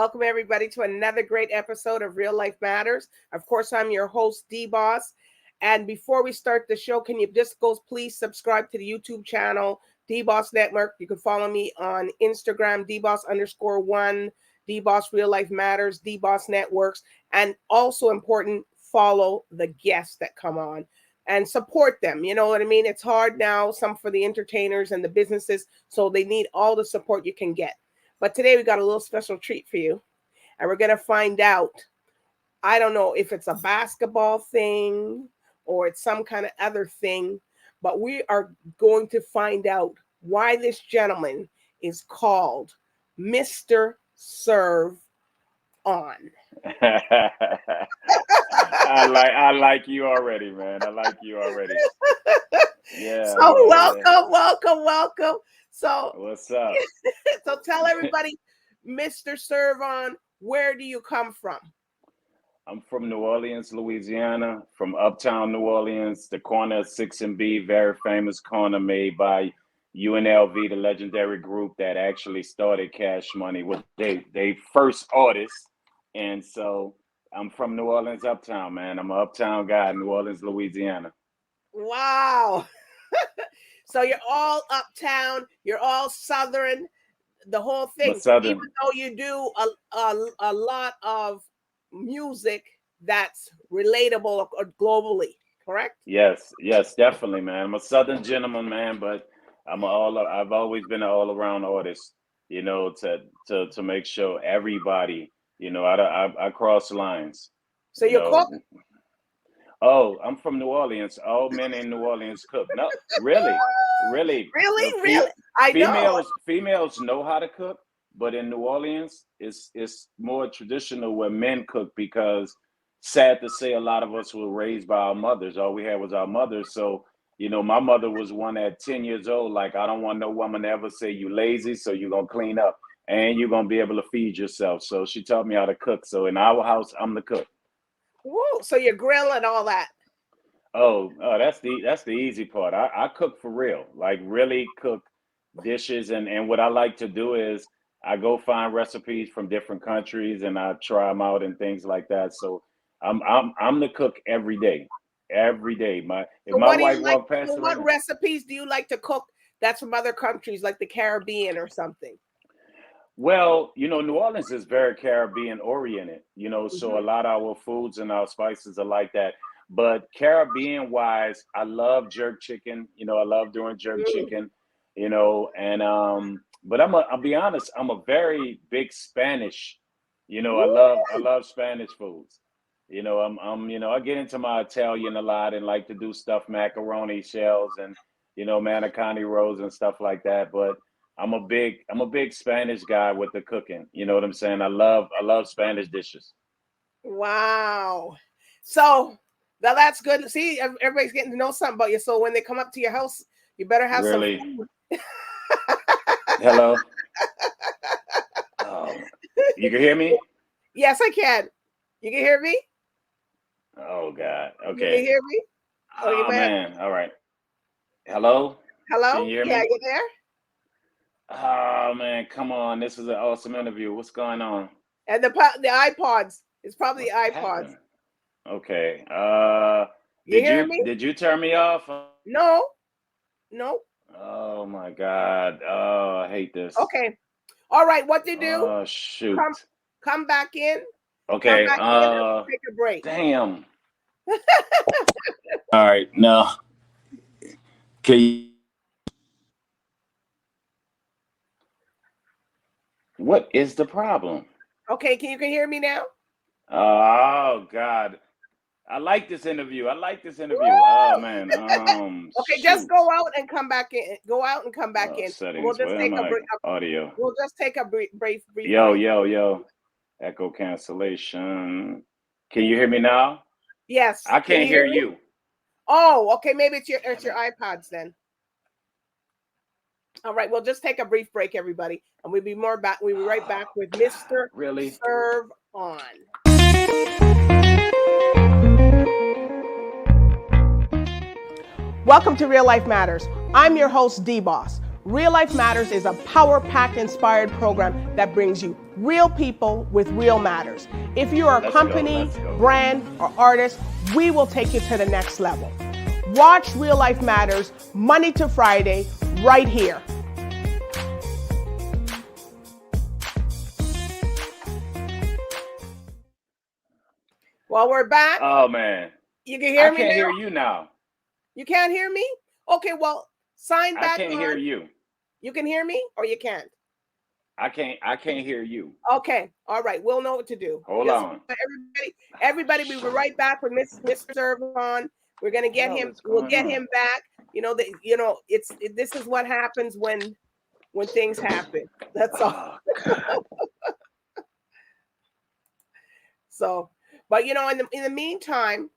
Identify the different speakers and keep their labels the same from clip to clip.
Speaker 1: Welcome everybody to another great episode of Real Life Matters. Of course, I'm your host, DBoss. And before we start the show, can you just please subscribe to the YouTube channel, DBoss Network. You can follow me on Instagram, DBoss_1, DBoss Real Life Matters, DBoss Networks. And also important, follow the guests that come on and support them. You know what I mean? It's hard now, some for the entertainers and the businesses, so they need all the support you can get. But today we got a little special treat for you. And we're going to find out, I don't know if it's a basketball thing or it's some kind of other thing, but we are going to find out why this gentleman is called Mr. SERV On.
Speaker 2: I like you already, man. I like you already. Yeah.
Speaker 1: So welcome. So
Speaker 2: what's up?
Speaker 1: So tell everybody, Mr. SERV On, where do you come from?
Speaker 2: I'm from New Orleans, Louisiana, from uptown New Orleans, the corner of 6 and B, very famous corner made by UNLV, the legendary group that actually started Cash Money with they first artist. And so I'm from New Orleans, uptown, man. I'm an uptown guy, New Orleans, Louisiana.
Speaker 1: Wow. So you're all uptown, you're all Southern, the whole thing.
Speaker 2: Southern.
Speaker 1: Even though you do a lot of music that's relatable globally, correct?
Speaker 2: Yes, definitely, man. I'm a Southern gentleman, man, but I've always been an all-around artist, you know, to make sure everybody, you know, I cross lines.
Speaker 1: So you cook?
Speaker 2: Oh, I'm from New Orleans. All men in New Orleans cook. No, really.
Speaker 1: I know.
Speaker 2: Females know how to cook, but in New Orleans, it's more traditional where men cook because, sad to say, a lot of us were raised by our mothers. All we had was our mothers. So, you know, my mother was one at 10 years old. Like, I don't want no woman to ever say you lazy, so you're going to clean up and you're going to be able to feed yourself. So she taught me how to cook. So in our house, I'm the cook.
Speaker 1: Whoa, so you grill and all that.
Speaker 2: Oh, that's the easy part. I cook for real, like really cook dishes. And what I like to do is I go find recipes from different countries and I try them out and things like that. So I'm the cook every day. My wife walked past.
Speaker 1: So what recipes do you like to cook that's from other countries, like the Caribbean or something?
Speaker 2: Well, you know, New Orleans is very Caribbean oriented, you know, so a lot of our foods and our spices are like that. But Caribbean wise, I love jerk chicken. You know, I love doing jerk chicken, you know, and but I'll be honest, I'm a very big Spanish, you know, I love Spanish foods. You know, I'm you know, I get into my Italian a lot and like to do stuffed macaroni shells and, you know, manicotti rolls and stuff like that. But I'm a big Spanish guy with the cooking. You know what I'm saying? I love Spanish dishes.
Speaker 1: Wow. So now that's good. See, everybody's getting to know something about you. So when they come up to your house, you better have some food.
Speaker 2: Hello. You can hear me?
Speaker 1: Yes, I can. You can hear me?
Speaker 2: Oh God. Okay.
Speaker 1: You can hear me?
Speaker 2: Oh man. All right. Hello?
Speaker 1: Can
Speaker 2: you hear me?
Speaker 1: Yeah, you there?
Speaker 2: Oh man, come on! This is an awesome interview. What's going on?
Speaker 1: And the iPods. It's probably the iPods.
Speaker 2: Happened? Okay.
Speaker 1: You hear me?
Speaker 2: Did you turn me off?
Speaker 1: No.
Speaker 2: Oh my God! Oh, I hate this.
Speaker 1: Okay. All right. What to do?
Speaker 2: Oh shoot!
Speaker 1: Come back in.
Speaker 2: Okay.
Speaker 1: Come back in, take a break.
Speaker 2: Damn. All right. No. Can you? What is the problem?
Speaker 1: Okay, you can hear me now?
Speaker 2: Oh God. I like this interview. Woo! Oh man.
Speaker 1: Okay, shoot. Just go out and come back in. Go out and come back in.
Speaker 2: Settings.
Speaker 1: We'll just take
Speaker 2: audio.
Speaker 1: We'll just take a brief
Speaker 2: Yo. Echo cancellation. Can you hear me now?
Speaker 1: Yes.
Speaker 2: I can't hear you.
Speaker 1: Oh, okay. Maybe it's your iPods then. All right, we'll just take a brief break, everybody, and we'll be right back with Mr. SERV On. Welcome to Real Life Matters. I'm your host, DBoss. Real Life Matters is a power-packed, inspired program that brings you Real people with real matters. If you are a company, brand, or artist, we will take you to the next level. Watch Real Life Matters Monday to Friday right here. Well, we're back.
Speaker 2: Oh, man.
Speaker 1: You can hear me now?
Speaker 2: I can't hear you now.
Speaker 1: You can't hear me? Okay, well, sign back on.
Speaker 2: I can't hear you.
Speaker 1: You can hear me or you can't?
Speaker 2: I can't hear you.
Speaker 1: Okay. All right. We'll know what to do.
Speaker 2: Hold on.
Speaker 1: Everybody, we were right back with Mr. SERV On. We're gonna get him. We'll get him back. This is what happens when things happen. That's all. So, but in the meantime,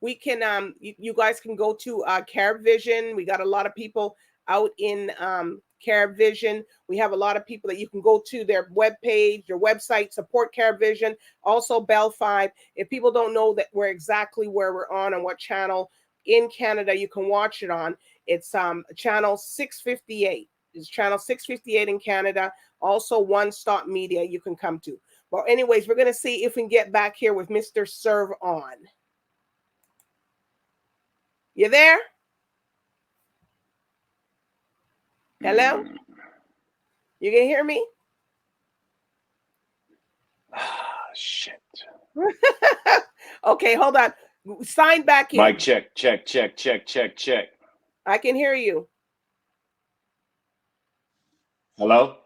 Speaker 1: we can you guys can go to Carib Vision. We got a lot of people out in Carib Vision. We have a lot of people that you can go to their webpage, their website, support Carib Vision. Also Bell 5. If people don't know that we're exactly where we're on what channel in Canada, you can watch it on. It's channel 658. It's channel 658 in Canada. Also One Stop Media you can come to. Well, anyways, we're going to see if we can get back here with Mr. SERV On. You there? Hello? You can hear me?
Speaker 2: Shit.
Speaker 1: Okay, hold on. Sign back in.
Speaker 2: Mic check.
Speaker 1: I can hear you.
Speaker 2: Hello?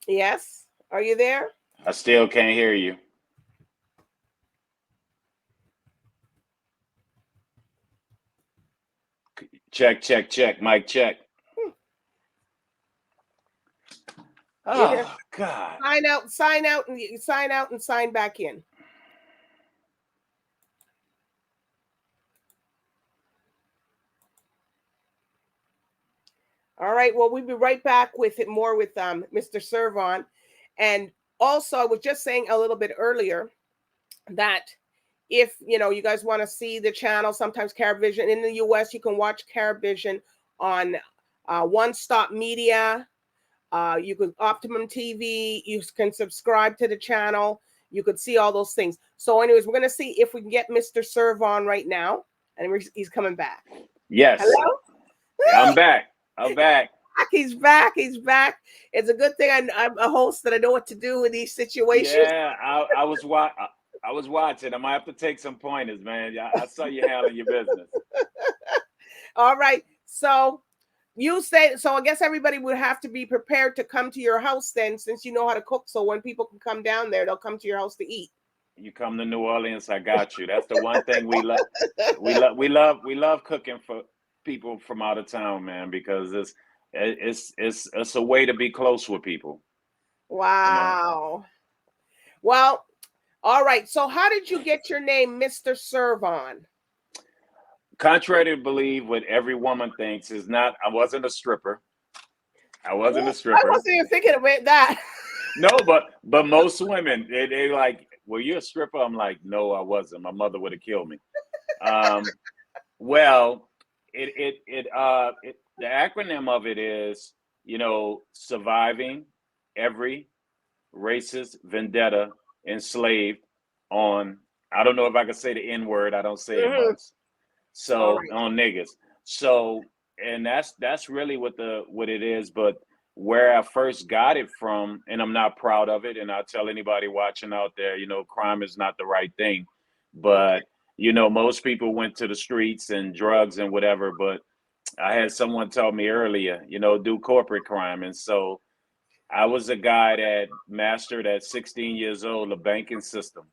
Speaker 1: Yes. Are you there?
Speaker 2: I still can't hear you. Check. Mic check. Oh, God.
Speaker 1: Sign out and sign back in. All right. Well, we'll be right back with Mr. SERV On. And also, I was just saying a little bit earlier that if you guys want to see the channel, sometimes Carib Vision in the US, you can watch Carib Vision on One Stop Media. You can Optimum TV. You can subscribe to the channel. You could see all those things. So, anyways, we're gonna see if we can get Mr. SERV On right now, and he's coming back.
Speaker 2: Yes.
Speaker 1: Hello.
Speaker 2: I'm back.
Speaker 1: He's back. It's a good thing I'm a host that I know what to do in these situations.
Speaker 2: Yeah, I was watching. I might have to take some pointers, man. I saw you handling your business.
Speaker 1: All right. So you say so. I guess everybody would have to be prepared to come to your house then, since you know how to cook. So when people can come down there, they'll come to your house to eat.
Speaker 2: You come to New Orleans, I got you. That's the one thing we love. We love cooking for people from out of town, man, because it's a way to be close with people.
Speaker 1: Wow. Well, all right. So how did you get your name, Mr. SERV On?
Speaker 2: Contrary to believe what every woman thinks is not, I wasn't a stripper. I wasn't even
Speaker 1: thinking about that.
Speaker 2: No, but most women, they like, were you a stripper? I'm like, no, I wasn't. My mother would have killed me. Well, the acronym of it is, surviving every racist vendetta enslaved on, I don't know if I can say the N word. I don't say it much. So on niggas. So, and that's really what it is. But where I first got it from, and I'm not proud of it, and I'll tell anybody watching out there, crime is not the right thing. But, most people went to the streets and drugs and whatever, but I had someone tell me earlier, do corporate crime. And so I was a guy that mastered at 16 years old the banking system.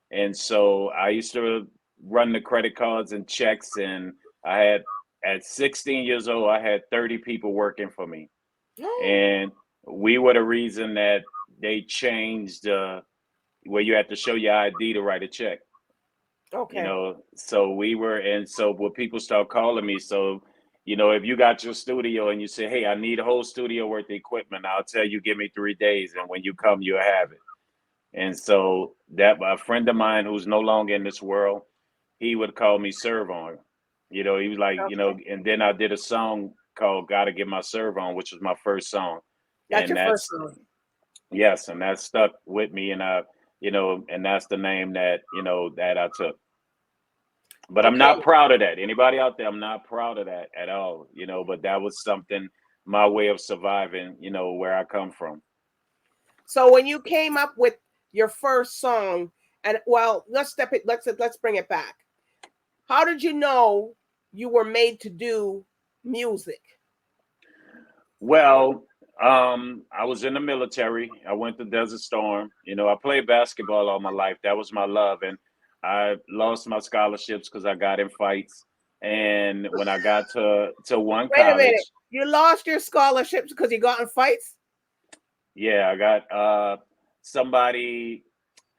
Speaker 2: And so I used to run the credit cards and checks, and at 16 years old, I had 30 people working for me. And we were the reason that they changed where you had to show your ID to write a check.
Speaker 1: Okay.
Speaker 2: So we were, and so when people start calling me, so, if you got your studio and you say, hey, I need a whole studio worth of equipment, I'll tell you, give me 3 days. And when you come, you'll have it. And so that a friend of mine who's no longer in this world, he would call me SERV On. He was like, and then I did a song called Gotta Get My SERV On, which was my first song.
Speaker 1: That's your first song.
Speaker 2: Yes, and that stuck with me, and and that's the name that that I took. But I'm
Speaker 1: Okay.
Speaker 2: not proud of that. Anybody out there, I'm not proud of that at all. But that was something, my way of surviving. Where I come from.
Speaker 1: So when you came up with your first song, and well, let's bring it back. How did you know you were made to do music?
Speaker 2: Well, I was in the military. I went to Desert Storm. I played basketball all my life. That was my love, and I lost my scholarships because I got in fights. And when I got to one
Speaker 1: Wait a minute.
Speaker 2: college,
Speaker 1: You lost your scholarships because you got in fights?
Speaker 2: yeah, I got somebody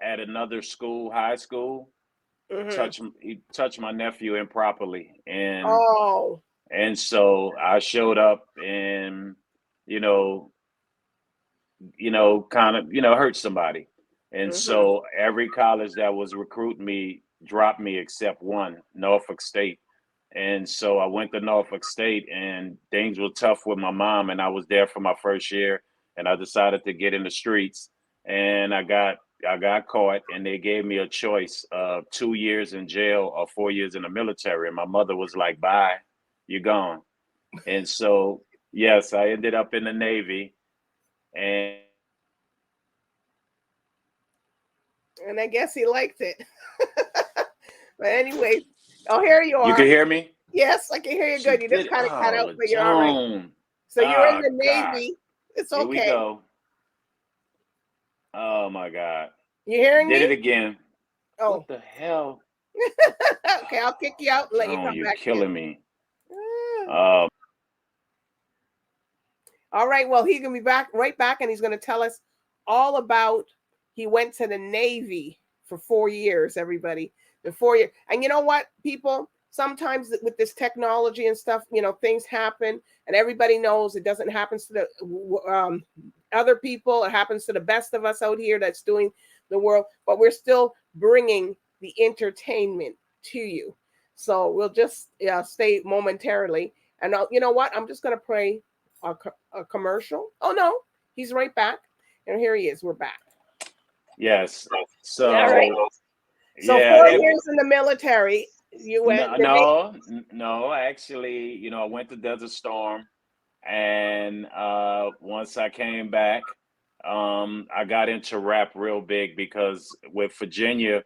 Speaker 2: at another school, high school,
Speaker 1: Mm-hmm.
Speaker 2: he touched my nephew improperly,
Speaker 1: Oh.
Speaker 2: and so I showed up and you know kind of hurt somebody, and
Speaker 1: Mm-hmm.
Speaker 2: so every college that was recruiting me dropped me except one, Norfolk State. And so I went to Norfolk State, and things were tough with my mom, and I was there for my first year, and I decided to get in the streets, and I got caught, and they gave me a choice of 2 years in jail or 4 years in the military, and my mother was like, "Bye, you're gone." And so yes, I ended up in the Navy, and
Speaker 1: And I guess he liked it. But anyway, oh, here you
Speaker 2: you can
Speaker 1: are.
Speaker 2: hear me.
Speaker 1: Yes, I can hear you
Speaker 2: She
Speaker 1: good. You just
Speaker 2: did.
Speaker 1: kind of cut out,
Speaker 2: Oh,
Speaker 1: but you're all right.
Speaker 2: Joan.
Speaker 1: So you're in
Speaker 2: Oh
Speaker 1: the
Speaker 2: God.
Speaker 1: Navy. It's
Speaker 2: Here we
Speaker 1: okay.
Speaker 2: go. Oh my God.
Speaker 1: You hearing
Speaker 2: Did it
Speaker 1: me?
Speaker 2: again.
Speaker 1: Oh.
Speaker 2: What the hell?
Speaker 1: Okay, I'll kick you out and let you
Speaker 2: Joan,
Speaker 1: come
Speaker 2: you're
Speaker 1: back in.
Speaker 2: killing me.
Speaker 1: Ah.
Speaker 2: Um,
Speaker 1: All right, well, he's gonna be right back, and he's gonna tell us all about he went to the Navy for 4 years, everybody. The 4 year, and you know what, people, sometimes with this technology and stuff, things happen, and everybody knows it doesn't happen to the other people. It happens to the best of us out here that's doing the world, but we're still bringing the entertainment to you. So we'll just stay momentarily, and you know what, I'm just gonna pray a commercial. Oh no, he's right back, and here he is. We're back.
Speaker 2: yes.
Speaker 1: All right.
Speaker 2: So
Speaker 1: So
Speaker 2: yeah,
Speaker 1: 4 years in the military, you went
Speaker 2: no,
Speaker 1: the
Speaker 2: no. Actually, I went to Desert Storm, and once I came back, I got into rap real big because with Virginia.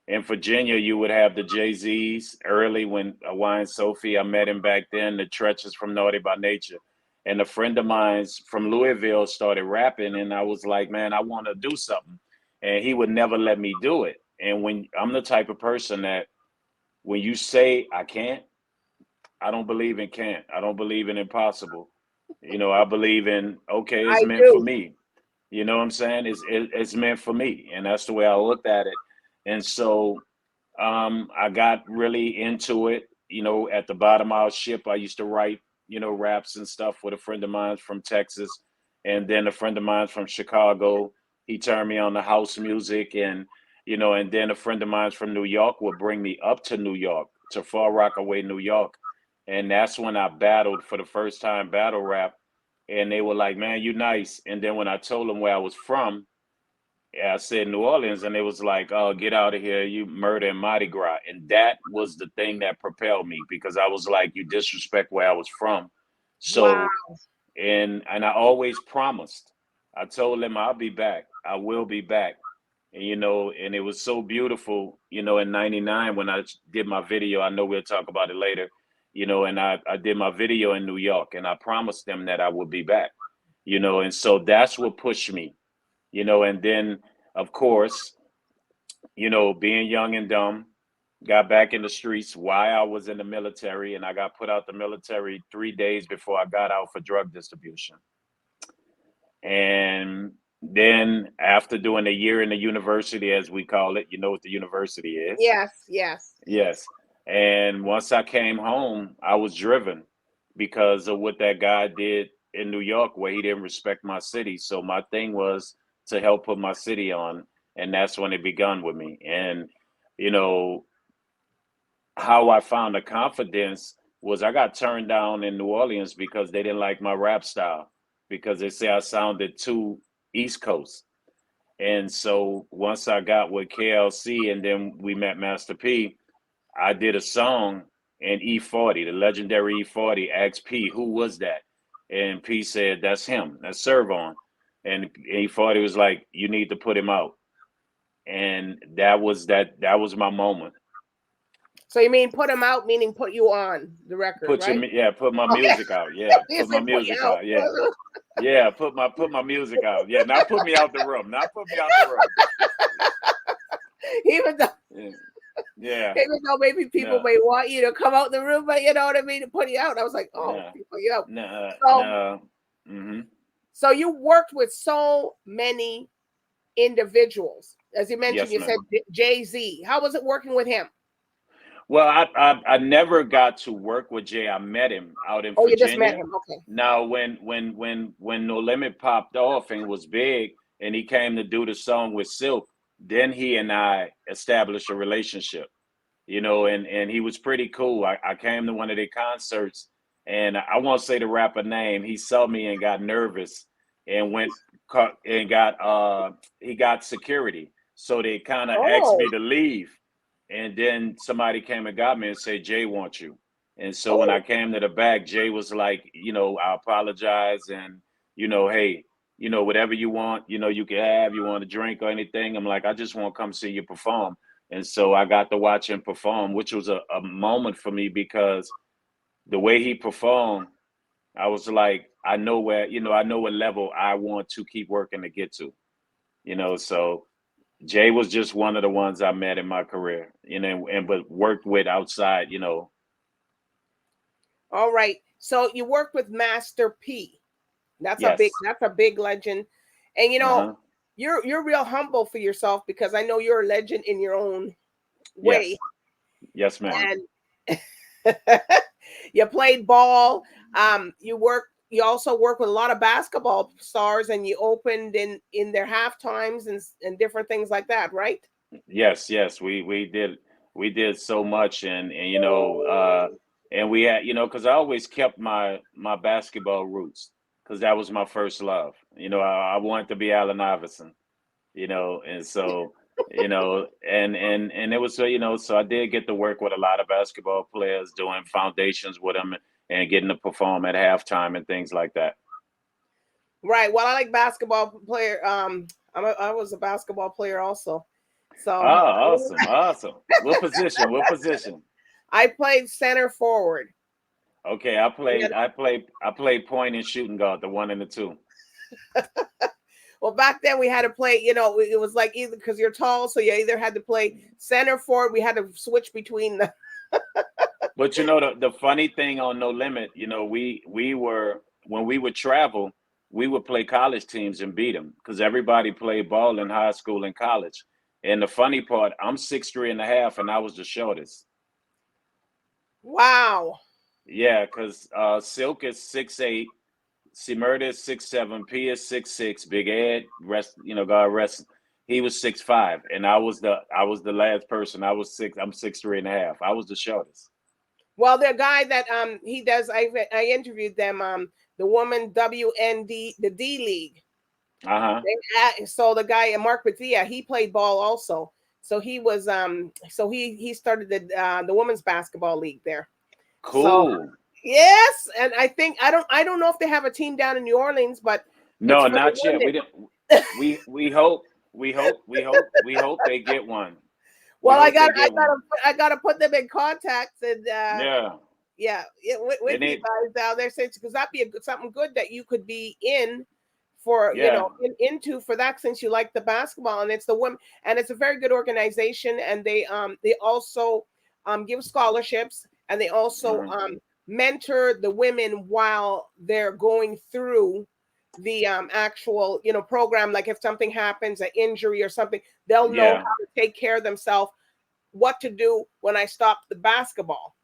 Speaker 2: In Virginia, you would have the Jay-Z's early when Hawaiian Sophie, I met him back then, the Treacherous from Naughty by Nature. And a friend of mine's from Louisville started rapping, and I was like, man, I want to do something. And he would never let me do it. And when I'm the type of person that when you say I can't, I don't believe in can't. I don't believe in impossible. I believe in, okay, it's
Speaker 1: I
Speaker 2: meant for
Speaker 1: do.
Speaker 2: me. You know what I'm saying? It's meant for me. And that's the way I looked at it. And so I got really into it. At the bottom of our ship, I used to write, raps and stuff with a friend of mine from Texas. And then a friend of mine from Chicago, he turned me on to house music. And then a friend of mine from New York would bring me up to New York, to Far Rockaway, New York. And that's when I battled for the first time, battle rap. And they were like, man, you nice. And then when I told them where I was from, yeah, I said New Orleans, and it was like, "Oh, get out of here! You murder and Mardi Gras," and that was the thing that propelled me because I was like, "You disrespect where I was from."
Speaker 1: Wow.
Speaker 2: So, and I always promised. I told them I'll be back. I will be back, and it was so beautiful. In '99 when I did my video. I know we'll talk about it later. And I did my video in New York, and I promised them that I would be back. And so that's what pushed me. And then of course, being young and dumb, got back in the streets while I was in the military, and I got put out the military 3 days before I got out for drug distribution. And then after doing a year in the university, as we call it, you know what the university is?
Speaker 1: Yes, yes.
Speaker 2: Yes. And once I came home, I was driven because of what that guy did in New York, where he didn't respect my city. So my thing was to help put my city on. And that's when it begun with me. And, you know, how I found the confidence was I got turned down in New Orleans because they didn't like my rap style because they say I sounded too East Coast. And so once I got with KLC and then we met Master P, I did a song, and E40, the legendary E40, asked P, who was that? And P said, that's him, that's Serve On. And E40 was like, you need to put him out. And that was my moment.
Speaker 1: So you mean put him out, meaning put you on the record, right?
Speaker 2: Put my music out. Yeah, put my music out. Yeah. Yeah, put my music out. Yeah, not put me out the room. Not put me out the room.
Speaker 1: Even though,
Speaker 2: yeah.
Speaker 1: Even though maybe people may want you to come out the room, but you know what I mean, to put you out. I was like, put you out. So you worked with so many individuals, as you mentioned. You said Jay-Z. How was it working with him?
Speaker 2: Well, I never got to work with Jay. I met him out in Virginia.
Speaker 1: You just met him. Okay.
Speaker 2: Now, when No Limit popped off and was big, and he came to do the song with Silk, then he and I established a relationship. You know, and he was pretty cool. I came to one of their concerts, and I won't say the rapper name. He saw me and got nervous, and he got security, so they kind of asked me to leave. And then somebody came and got me and said, Jay wants you. And so when I came to the back, Jay was like, you know, I apologize. And, you know, hey, you know, whatever you want, you know, you can have, you want to drink or anything. I'm like, I just want to come see you perform. And so I got to watch him perform, which was a moment for me, because the way he performed, I was like, I know what level I want to keep working to get to, you know, so Jay was just one of the ones I met in my career, you know, but worked with outside, you know.
Speaker 1: All right. So you worked with Master P. That's a big legend. And you know, you're real humble for yourself, because I know you're a legend in your own way.
Speaker 2: Yes, ma'am.
Speaker 1: And you played ball. You also work with a lot of basketball stars, and you opened in their half times and different things like that, right?
Speaker 2: Yes, we did so much, and you know, and we had, you know, because I always kept my basketball roots, because that was my first love. You know, I wanted to be Allen Iverson, you know, and so you know, and it was, you know, so I did get to work with a lot of basketball players, doing foundations with them, and getting to perform at halftime and things like that.
Speaker 1: Right. Well, I like basketball player. I was a basketball player also. So
Speaker 2: awesome. What position?
Speaker 1: I played center forward.
Speaker 2: Okay, I played point and shooting guard, the 1 and the 2.
Speaker 1: Well, back then we had to play, you know, it was like, either because you're tall, so you either had to play center forward. We had to switch between the
Speaker 2: But you know, the funny thing on No Limit, you know, we were, when we would travel, we would play college teams and beat them, because everybody played ball in high school and college. And the funny part, I'm 6'3.5", and I was the shortest.
Speaker 1: Wow.
Speaker 2: Yeah, because Silk is 6'8", Murder is 6'7", P is 6'6", Big Ed, God rest, he was 6'5", and I was the last person. I'm 6'3.5". I was the shortest.
Speaker 1: Well, the guy that he does, I interviewed them, the woman WND, the D League. So the guy, Mark Bethia, he played ball also. So he was so he started the women's basketball league there.
Speaker 2: Cool.
Speaker 1: So, yes, and I think I don't know if they have a team down in New Orleans, but
Speaker 2: no, not yet. We didn't. We hope they get one.
Speaker 1: Well, I gotta put them in contact, and with you guys down there, because that'd be something good that you could be in for, you know, into for that, since you like the basketball, and it's the women, and it's a very good organization, and they also give scholarships, and they also mentor the women while they're going through the actual, you know, program. Like if something happens, an injury or something, they'll know how to take care of themselves, what to do when I stop the basketball.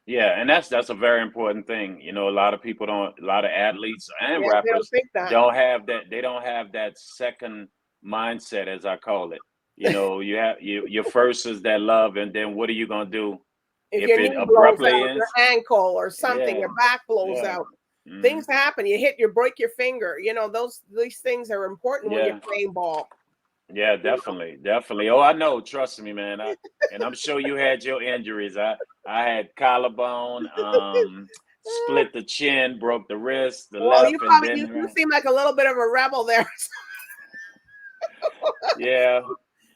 Speaker 2: Yeah, and that's a very important thing. You know, a lot of athletes and rappers don't have that. They don't have that second mindset, as I call it. You know, your first is that love, and then what are you gonna do
Speaker 1: if your knee abruptly blows out, your ankle or something, your back blows out? Things happen. You break your finger. You know, these things are important when you're playing ball.
Speaker 2: Yeah, definitely, definitely. Oh, I know. Trust me, man. And I'm sure you had your injuries. I had collarbone, split the chin, broke the wrist, the
Speaker 1: Well,
Speaker 2: left,
Speaker 1: you
Speaker 2: and
Speaker 1: probably
Speaker 2: then
Speaker 1: you seem like a little bit of a rebel there.
Speaker 2: yeah.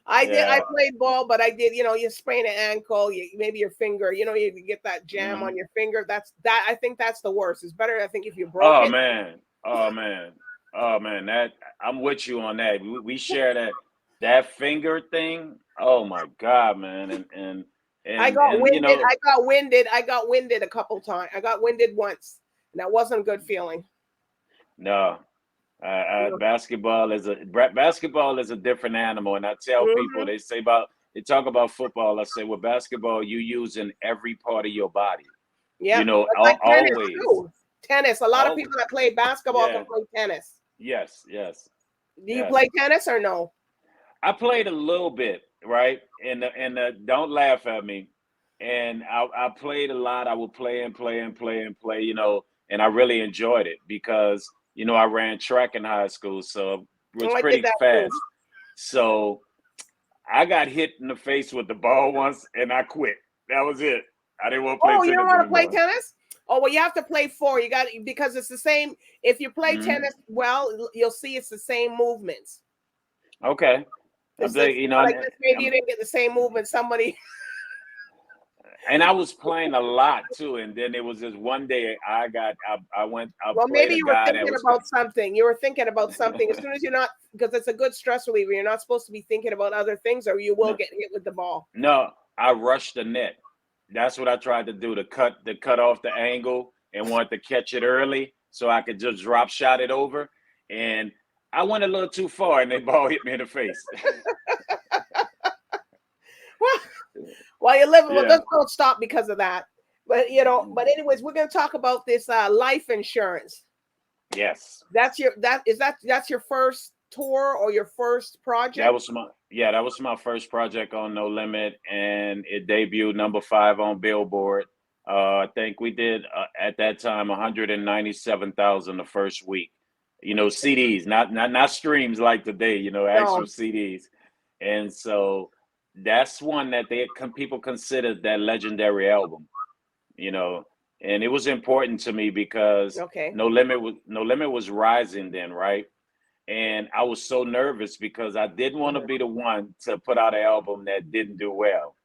Speaker 1: I played ball, but I did, you know, you sprain an ankle, maybe your finger, you know, you get that jam on your finger. I think that's the worst. It's better, I think, if you broke it.
Speaker 2: Oh man. That I'm with you on that. We share that finger thing. Oh my God, man. And
Speaker 1: I got winded.
Speaker 2: you know,
Speaker 1: I got winded a couple times. I got winded once, and that wasn't a good feeling.
Speaker 2: No. Basketball is a different animal, and I tell people, they talk about football. I say, well, basketball, you use in every part of your body.
Speaker 1: Yeah,
Speaker 2: You know,
Speaker 1: like
Speaker 2: always.
Speaker 1: Tennis. A lot of people that play basketball can play tennis.
Speaker 2: Yes.
Speaker 1: Do you play tennis or no?
Speaker 2: I played a little bit, right? And don't laugh at me. And I played a lot. I would play, you know, and I really enjoyed it because, you know, I ran track in high school, so it was pretty fast.
Speaker 1: Too.
Speaker 2: So I got hit in the face with the ball once and I quit. That was it. I didn't want to play tennis.
Speaker 1: Oh, you don't want to play
Speaker 2: anymore.
Speaker 1: tennis? Oh, well, you have to play four. You got, because it's the same. If you play tennis well, you'll see it's the same movements.
Speaker 2: Okay.
Speaker 1: You know, like maybe you didn't get the same movement. Somebody.
Speaker 2: And I was playing a lot too, and then it was just one day I went.
Speaker 1: Well, maybe you were thinking about something. You were thinking about something. As soon as you're not, because it's a good stress reliever. You're not supposed to be thinking about other things, or you will get hit with the ball.
Speaker 2: No, I rushed the net. That's what I tried to do, to cut off the angle, and wanted to catch it early so I could just drop shot it over. And I went a little too far, and the ball hit me in the face.
Speaker 1: While you're living, well, don't stop because of that. But you know, anyways, we're going to talk about this life insurance.
Speaker 2: Yes.
Speaker 1: That's your first tour or your first project?
Speaker 2: That was my first project on No Limit, and it debuted number 5 on Billboard. I think we did at that time 197,000 the first week. You know, CDs, not streams like today. You know, actual CDs, and so that's one that people considered that legendary album. You know, and it was important to me because No Limit was rising then, right? And I was so nervous because I didn't want to be the one to put out an album that didn't do well.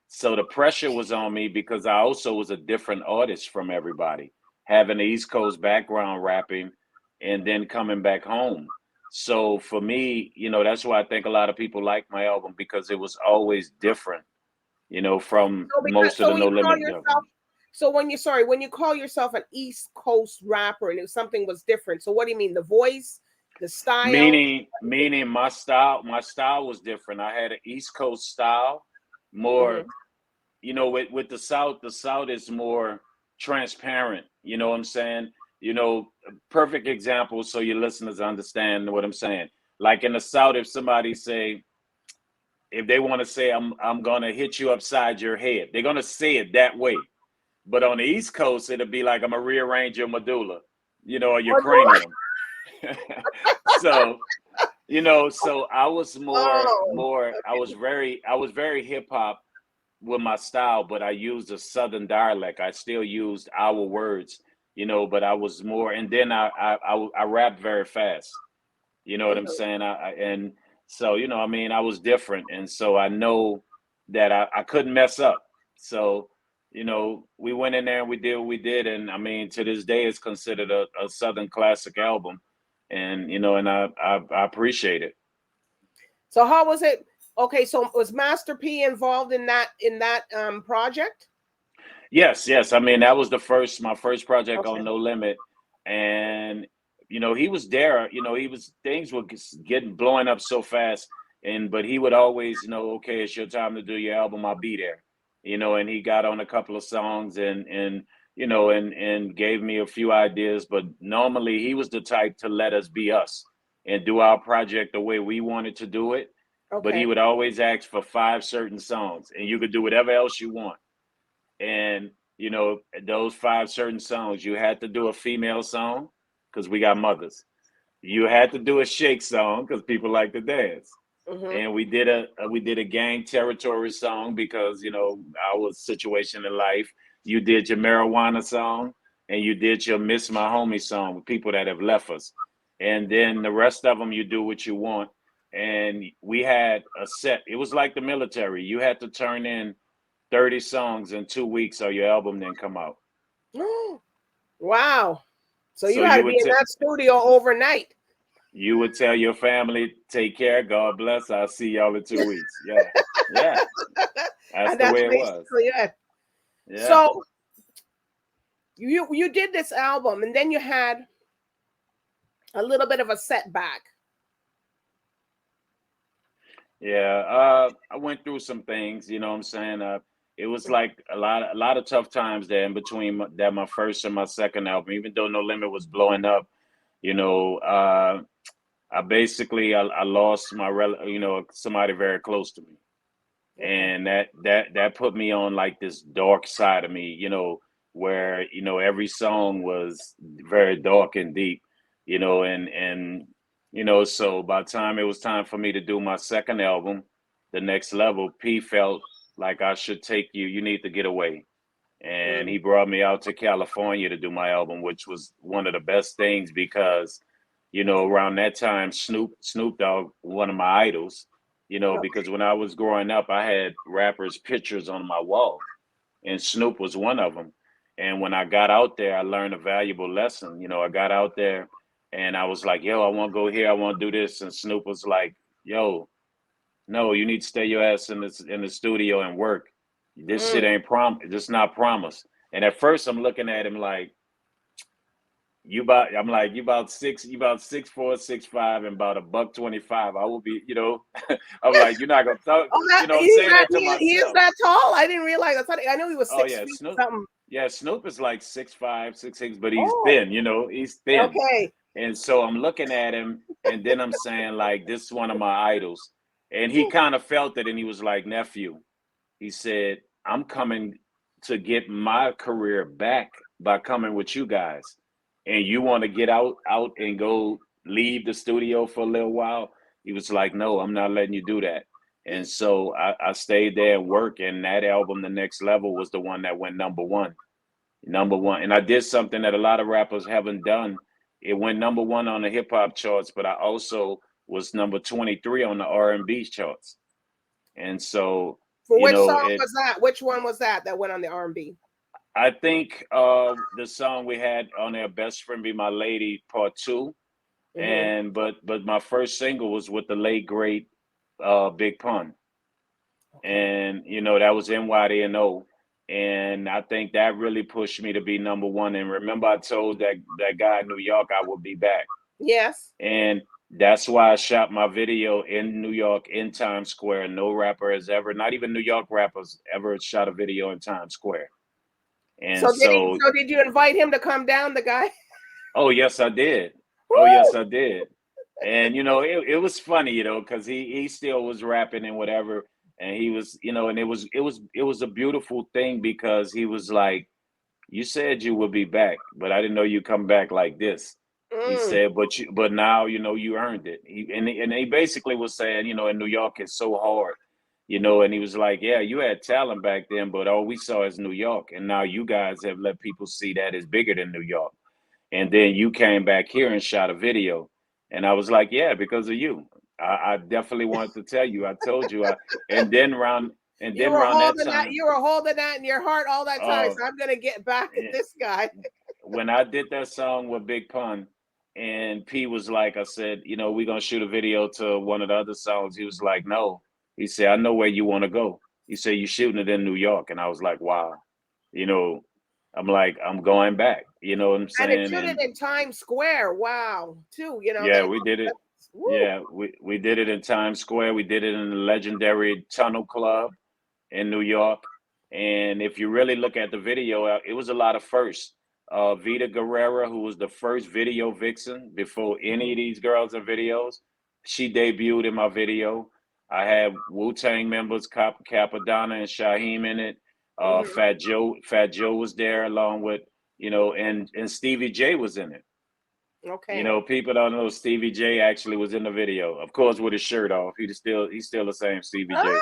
Speaker 2: So the pressure was on me because I also was a different artist from everybody, having the East Coast background rapping and then coming back home. So for me, you know, that's why I think a lot of people like my album, because it was always different, you know, from most of the No Limit.
Speaker 1: So when you call yourself an East Coast rapper and if something was different, so what do you mean? The voice? The style,
Speaker 2: meaning my style was different. I had an East Coast style, more, you know, with the South is more transparent. You know what I'm saying? You know, perfect example so your listeners understand what I'm saying. Like in the South, if they want to say I'm gonna hit you upside your head, they're gonna say it that way. But on the East Coast, it'll be like I'm gonna rearrange your medulla, you know, or your cranium. So, you know, so I was I was very hip hop with my style, but I used a Southern dialect. I still used our words, you know, but I was more, and then I rapped very fast. You know what I'm saying? And so, you know, I mean, I was different. And so I know that I couldn't mess up. So, you know, we went in there and we did what we did. And I mean, to this day, it's considered a Southern classic album. And, you know, and I appreciate it.
Speaker 1: So how was it? Okay, so was Master P involved in that project?
Speaker 2: Yes. I mean, that was my first project on No Limit. And, you know, he was there. You know, things were blowing up so fast. But he would always, you know, okay, it's your time to do your album, I'll be there. You know, and he got on a couple of songs and you know, and gave me a few ideas. But normally he was the type to let us be us and do our project the way we wanted to do it. But he would always ask for 5 certain songs, and you could do whatever else you want. And you know, those 5 certain songs, you had to do a female song because we got mothers. You had to do a shake song because people like to dance.
Speaker 1: Mm-hmm.
Speaker 2: And we did a gang territory song because, you know, our situation in life. You did your marijuana song and you did your Miss My Homie song with people that have left us. And then the rest of them you do what you want. And we had a set. It was like the military. You had to turn in 30 songs in 2 weeks or your album didn't come out.
Speaker 1: Wow. So you
Speaker 2: So
Speaker 1: had to be in that studio overnight.
Speaker 2: You would tell your family, take care, God bless, I'll see y'all in 2 weeks. Yeah. Yeah. That's the way it was.
Speaker 1: It. Yeah. So you did this album and then you had a little bit of a setback.
Speaker 2: Yeah, I went through some things, you know what I'm saying? It was like a lot of tough times there in between my first and my second album, even though No Limit was blowing up, you know, I basically I lost my somebody very close to me. Okay. And that put me on like this dark side of me, you know, where, you know, every song was very dark and deep, you know, and you know, so by the time it was time for me to do my second album, The Next Level, P felt like I should take you need to get away. And he brought me out to California to do my album, which was one of the best things because, you know, around that time, Snoop Dogg, one of my idols, you know, because when I was growing up, I had rappers' pictures on my wall, and Snoop was one of them. And when I got out there, I learned a valuable lesson. You know, I got out there and I was like, yo, I want to go here. I want to do this. And Snoop was like, yo, no, you need to stay your ass in the studio and work. This shit ain't this not promise. And at first I'm looking at him like, you about 6'4", 6'5", and about $125. I will be, you know, I'm like, you're not gonna talk. You know, I'm saying that to myself.
Speaker 1: He is that tall? I didn't realize. I knew he was 6 feet
Speaker 2: Snoop,
Speaker 1: something.
Speaker 2: Yeah, Snoop is like 6'5", 6'6", but he's thin. You know, he's thin.
Speaker 1: Okay.
Speaker 2: And so I'm looking at him, and then I'm saying like, this is one of my idols, and he kind of felt it, and he was like, nephew, he said, I'm coming to get my career back by coming with you guys. And you want to get out and go leave the studio for a little while? He was like, no, I'm not letting you do that. And so I stayed there and worked. And that album, The Next Level, was the one that went number one. And I did something that a lot of rappers haven't done. It went number one on the hip hop charts, but I also was number 23 on the R&B charts. And so,
Speaker 1: for which song was that? Which one was that went on the R&B?
Speaker 2: I think the song we had on there, Best Friend Be My Lady, Part 2. And but my first single was with the late great Big Pun. And you know, that was NYDNO. And I think that really pushed me to be number one. And remember, I told that guy in New York I would be back.
Speaker 1: Yes.
Speaker 2: And that's why I shot my video in New York in Times Square. No rapper has ever, not even New York rappers, ever shot a video in Times Square. And
Speaker 1: so did you invite him to come down, the guy?
Speaker 2: Oh, yes, I did. Oh, yes, I did. And, you know, it was funny, you know, because he still was rapping and whatever. And he was, you know, and it was a beautiful thing because he was like, you said you would be back, but I didn't know you'd come back like this. He said, but now, you know, you earned it. And he basically was saying, you know, in New York, it's so hard. You know, and he was like, yeah, you had talent back then, but all we saw is New York. And now you guys have let people see that it's bigger than New York. And then you came back here and shot a video. And I was like, yeah, because of you. I definitely wanted to tell you. I told you. And then around that time.
Speaker 1: You were holding that in your heart all that time. So I'm going to get back at this guy.
Speaker 2: When I did that song with Big Pun, and P was like, I said, you know, we're going to shoot a video to one of the other songs. He was like, no. He said, I know where you want to go. He said, you're shooting it in New York. And I was like, wow. You know, I'm like, I'm going back. You know what I'm saying?
Speaker 1: And it shoot it in Times Square. Wow. Too, you know.
Speaker 2: Yeah, we did it. Yeah, we did it in Times Square. We did it in the legendary Tunnel Club in New York. And if you really look at the video, it was a lot of firsts. Vita Guerrera, who was the first video vixen before any of these girls in videos, she debuted in my video. I had Wu-Tang members, Capadonna and Shaheem in it. Fat Joe was there along with, and Stevie J was in it.
Speaker 1: Okay.
Speaker 2: People don't know Stevie J actually was in the video, of course, with his shirt off. He's still the same Stevie J.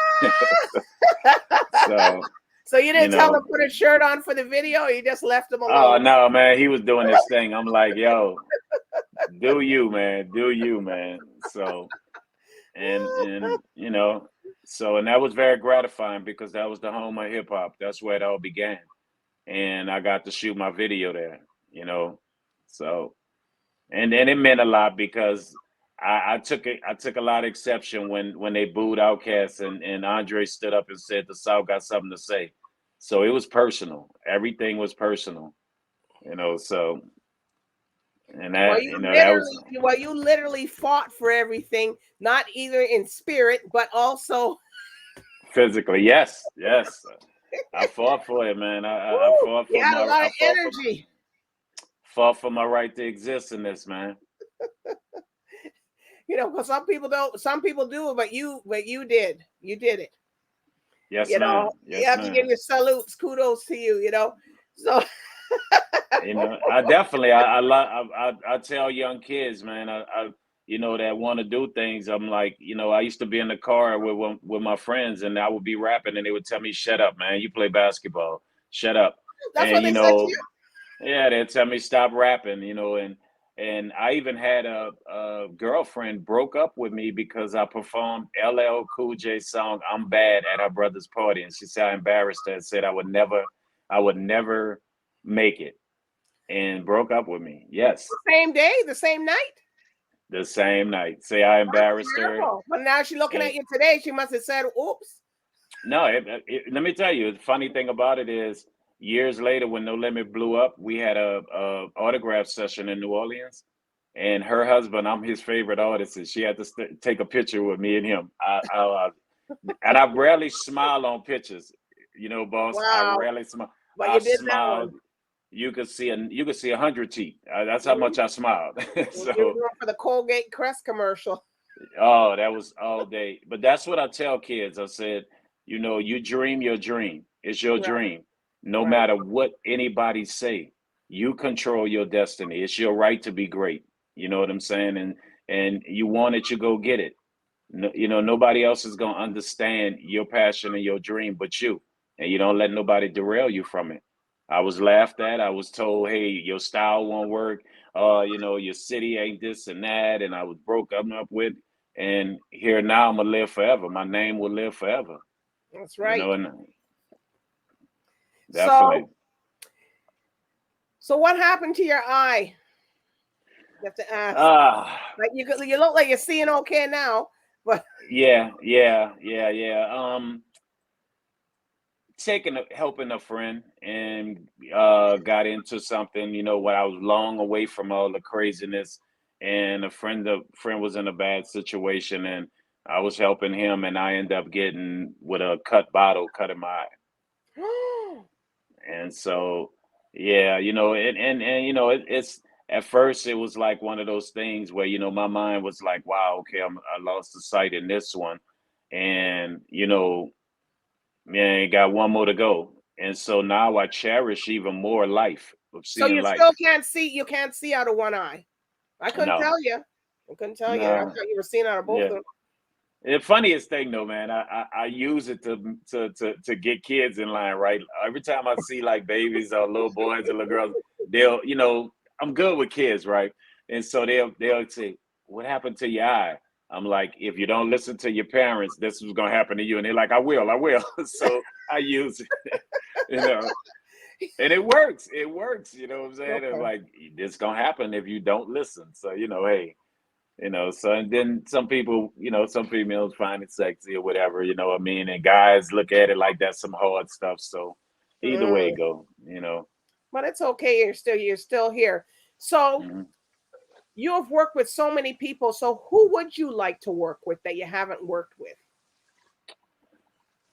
Speaker 1: So you didn't tell him to put a shirt on for the video, or you just left him alone?
Speaker 2: Oh no, man, he was doing his thing. I'm like, yo, do you, man. So and that was very gratifying because that was the home of hip hop. That's where it all began. And I got to shoot my video there, So and it meant a lot because I took a lot of exception when they booed Outkast and Andre stood up and said the South got something to say. So it was personal. Everything was personal, so and that
Speaker 1: you literally fought for everything, not either in spirit, but also
Speaker 2: physically. Yes. I fought for it, man. I fought for my
Speaker 1: energy.
Speaker 2: Fought for my right to exist in this, man.
Speaker 1: Because some people don't. Some people do it, but you did. You did it.
Speaker 2: Yes, ma'am.
Speaker 1: You have to give your salutes, kudos to you. So.
Speaker 2: I definitely. I tell young kids, man. That want to do things. I'm like, I used to be in the car with my friends, and I would be rapping, and they would tell me, "Shut up, man. You play basketball. Shut up."
Speaker 1: That's what they said to you.
Speaker 2: Yeah, they'd tell me stop rapping, and I even had a girlfriend broke up with me because I performed LL Cool J's song "I'm Bad" at her brother's party, and she said I embarrassed her and said I would never make it, and broke up with me. Yes.
Speaker 1: The same day, the same night.
Speaker 2: The same night. Say I embarrassed her.
Speaker 1: But now she's looking at you today. She must have said, "Oops."
Speaker 2: No, let me tell you. The funny thing about it is, years later, when No Limit blew up, we had a autograph session in New Orleans, and her husband, I'm his favorite artist, and she had to take a picture with me and him. And I rarely smile on pictures, boss.
Speaker 1: Wow.
Speaker 2: I rarely smile.
Speaker 1: But
Speaker 2: I
Speaker 1: you did
Speaker 2: smiled. You could see 100 teeth. That's how much I smiled.
Speaker 1: So you were for the Colgate Crest commercial.
Speaker 2: Oh, that was all day. But that's what I tell kids. I said, you dream your dream. It's your dream. No matter what anybody say, you control your destiny. It's your right to be great. You know what I'm saying? And you want it, you go get it. No, nobody else is gonna understand your passion and your dream but you. And you don't let nobody derail you from it. I was laughed at. I was told, hey, your style won't work. Your city ain't this and that. And I was broke up with. And here now I'm gonna live forever. My name will live forever.
Speaker 1: That's right.
Speaker 2: Definitely.
Speaker 1: So what happened to your eye? You have to ask. Like you look like you're seeing okay now, but
Speaker 2: yeah. Helping a friend and got into something, when I was long away from all the craziness, and a friend was in a bad situation, and I was helping him, and I ended up getting with a cut bottle cut in my eye. And so, yeah, it's at first it was like one of those things where, my mind was like, wow, okay, I lost the sight in this one. And, man, got one more to go. And so now I cherish even more life of seeing
Speaker 1: so you
Speaker 2: life.
Speaker 1: Still can't see, you can't see out of one eye. I couldn't tell you. I couldn't tell you. I thought you were seeing out of both of them.
Speaker 2: The funniest thing though, man, I use it to get kids in line, right? Every time I see like babies or little boys or little girls, they'll, I'm good with kids, right? And so they'll say, what happened to your eye? I'm like, if you don't listen to your parents, this is gonna happen to you. And they're like, I will. So I use it, and it works. It works, you know what I'm saying? Okay. Like, it's gonna happen if you don't listen. So, hey. So, and then some people, some females find it sexy or whatever, what I mean? And guys look at it like that's some hard stuff. So either way it go,
Speaker 1: But it's okay. You're still here. So you have worked with so many people. So who would you like to work with that you haven't worked with?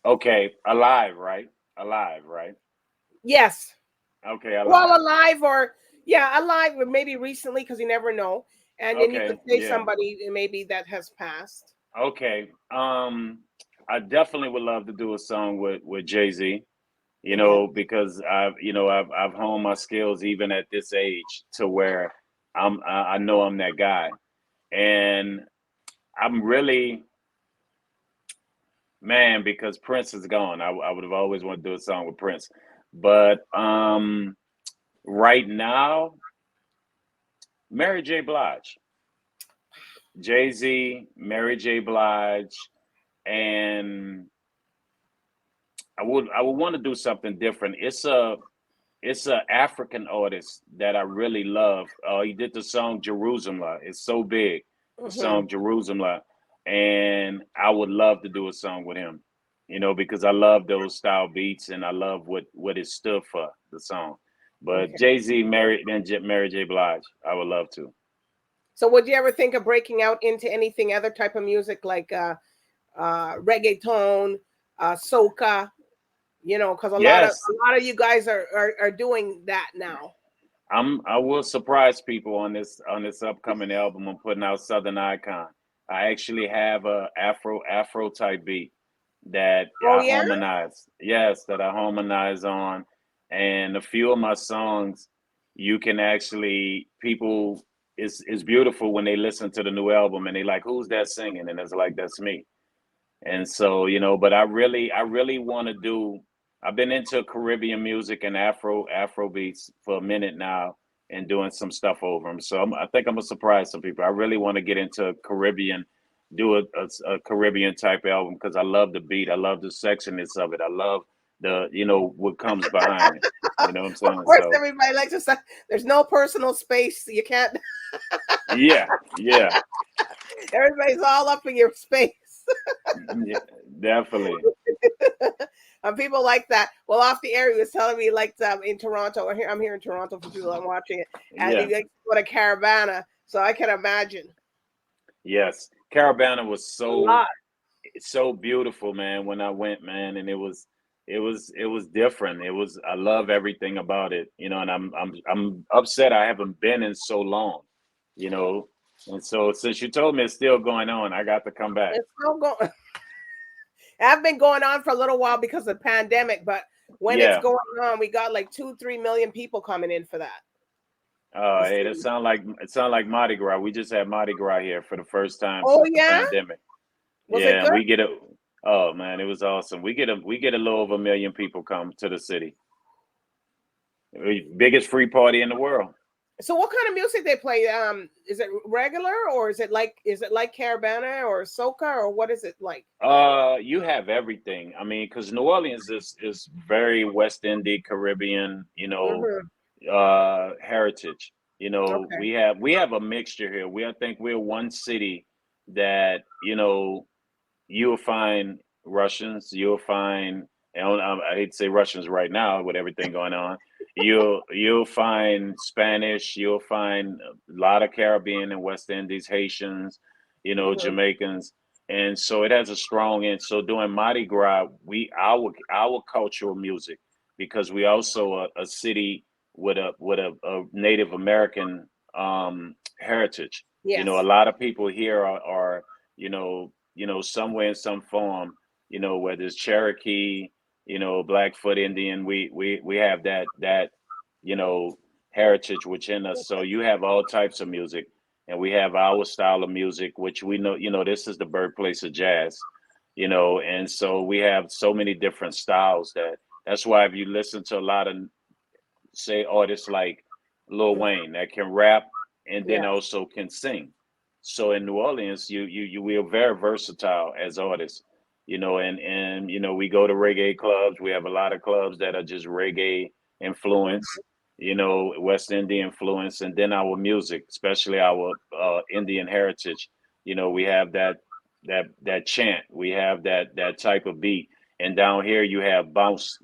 Speaker 2: Okay. Alive, right?
Speaker 1: Yes.
Speaker 2: Okay. Alive.
Speaker 1: Well, alive or maybe recently, because you never know. And then you could say somebody maybe that has passed.
Speaker 2: Okay. I definitely would love to do a song with Jay-Z. you
Speaker 1: Okay.
Speaker 2: know, because I've honed my skills even at this age to where I know I'm that guy. And I'm really, man, because Prince is gone. I would have always wanted to do a song with Prince. But right now, Mary J. Blige. Jay-Z, Mary J. Blige, and I would want to do something different. It's a African artist that I really love. He did the song Jerusalem. It's so big, the
Speaker 1: Hmm.
Speaker 2: song Jerusalem, and I would love to do a song with him. You know, because I love those style beats and I love what it stood for, the song. But
Speaker 1: Okay.
Speaker 2: Jay-Z, Mary J. Blige, I would love to.
Speaker 1: So would you ever think of breaking out into anything other type of music like reggaeton, soca? You know, because a lot of
Speaker 2: Yes,
Speaker 1: you guys are doing that now.
Speaker 2: I will surprise people on this upcoming album. I'm putting out Southern Icon. I actually have a Afro type beat that
Speaker 1: Oh
Speaker 2: I
Speaker 1: yeah.
Speaker 2: harmonize. Yes, that I harmonize on, and a few of my songs, you can actually people. It's beautiful when they listen to the new album and they like, who's that singing? And it's like, that's me. And so, but I really want to do. I've been into Caribbean music and Afro beats for a minute now, and doing some stuff over them. So I think I'm gonna surprise some people. I really want to get into Caribbean, do a Caribbean type album because I love the beat. I love the sexiness of it. I love what comes behind it. You know what I'm
Speaker 1: Of
Speaker 2: saying?
Speaker 1: course,
Speaker 2: So
Speaker 1: everybody likes to say there's no personal space. You can't.
Speaker 2: yeah, yeah,
Speaker 1: Everybody's all up in your space.
Speaker 2: yeah, definitely.
Speaker 1: And people like that. Well, off the air, he was telling me like in Toronto. I'm here in Toronto for people. I'm watching it, and he
Speaker 2: Yeah.
Speaker 1: likes to go to Caravana. So I can imagine
Speaker 2: Yes. Caravana was
Speaker 1: a lot.
Speaker 2: so beautiful, man, when I went, man, and it was different. I love everything about it, and I'm upset I haven't been in so long, you know. And so since you told me it's still going on, I got to come back.
Speaker 1: It's still going. I've been going on for a little while because of the pandemic, but when it's
Speaker 2: Yeah.
Speaker 1: going on, we got like 2-3 million people coming in for that. To
Speaker 2: Hey,
Speaker 1: see.
Speaker 2: it sound like Mardi Gras. We just had Mardi Gras here for the first time
Speaker 1: Oh
Speaker 2: since the
Speaker 1: yeah,
Speaker 2: pandemic.
Speaker 1: was it
Speaker 2: Yeah, and
Speaker 1: good?
Speaker 2: we get a oh man, it was awesome. We get a little over a million people come to the city. Biggest free party in the world.
Speaker 1: So what kind of music they play? Is it regular or is it like Caravana or soca or what is it like?
Speaker 2: You have everything. I mean, because New Orleans is very West Indian, Caribbean,
Speaker 1: Hmm.
Speaker 2: heritage.
Speaker 1: Okay.
Speaker 2: We have a mixture here. I think we're one city that you'll find Russians, you'll find, I hate to say Russians right now with everything going on. You'll find Spanish, you'll find a lot of Caribbean and West Indies, Haitians,
Speaker 1: Hmm.
Speaker 2: Jamaicans, and so it has a strong. And so during Mardi Gras, our cultural music, because we also a city with a Native American heritage. A
Speaker 1: Yes.
Speaker 2: lot of people here are somewhere in some form, whether it's Cherokee, Blackfoot Indian, we have that, you know, heritage within us. So you have all types of music, and we have our style of music, which we know, this is the birthplace of jazz, and so we have so many different styles that's why if you listen to a lot of, say, artists like Lil Wayne that can rap and then
Speaker 1: Yes.
Speaker 2: also can sing. So in New Orleans, you we are very versatile as artists, and we go to reggae clubs. We have a lot of clubs that are just reggae influence, West Indian influence, and then our music, especially our Indian heritage. We have that chant, we have that type of beat, and down here you have bounce